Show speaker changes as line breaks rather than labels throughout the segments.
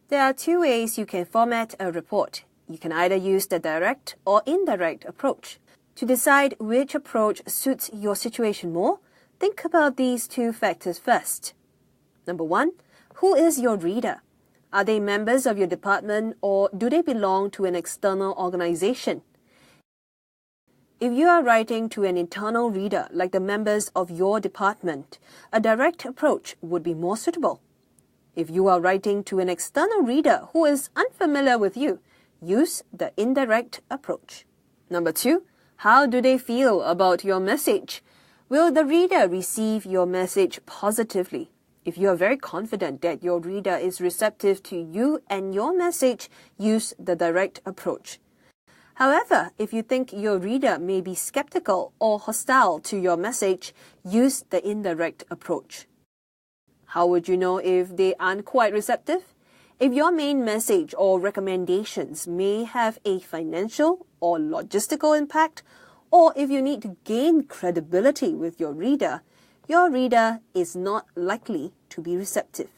There are two ways you can format a report. You can either use the direct or indirect approach. To decide which approach suits your situation more, think about these two factors first. Number 1, who is your reader? Are they members of your department or do they belong to an external organization? If you are writing to an internal reader like the members of your department, a direct approach would be more suitable. If you are writing to an external reader who is unfamiliar with you, use the indirect approach. Number 2, how do they feel about your message? Will the reader receive your message positively? If you are very confident that your reader is receptive to you and your message, use the direct approach. However, if you think your reader may be skeptical or hostile to your message, use the indirect approach. How would you know if they aren't quite receptive? If your main message or recommendations may have a financial or logistical impact, or if you need to gain credibility with your reader is not likely to be receptive.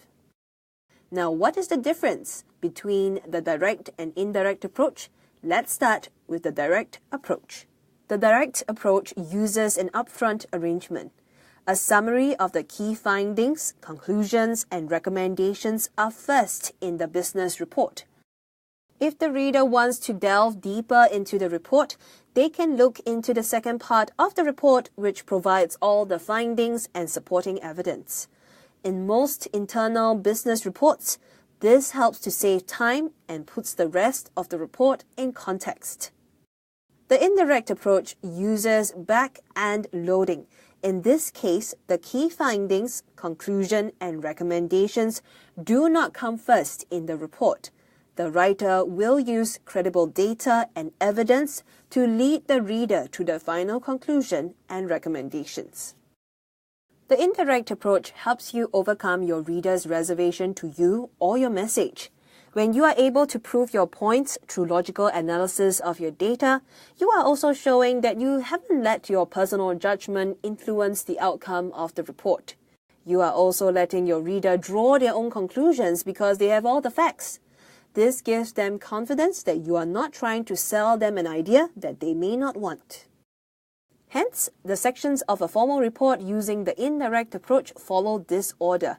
Now, what is the difference between the direct and indirect approach? Let's start with the direct approach. The direct approach uses an upfront arrangement. A summary of the key findings, conclusions, and recommendations are first in the business report. If the reader wants to delve deeper into the report, they can look into the second part of the report, which provides all the findings and supporting evidence. In most internal business reports, this helps to save time and puts the rest of the report in context. The indirect approach uses back-end loading. In this case, the key findings, conclusion, and recommendations do not come first in the report. The writer will use credible data and evidence to lead the reader to the final conclusion and recommendations. The indirect approach helps you overcome your reader's reservation to you or your message. When you are able to prove your points through logical analysis of your data, you are also showing that you haven't let your personal judgment influence the outcome of the report. You are also letting your reader draw their own conclusions because they have all the facts. This gives them confidence that you are not trying to sell them an idea that they may not want. Hence, the sections of a formal report using the indirect approach follow this order.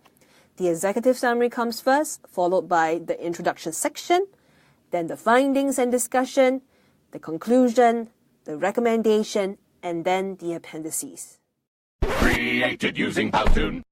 The executive summary comes first, followed by the introduction section, then the findings and discussion, the conclusion, the recommendation, and then the appendices.
Created using Powtoon.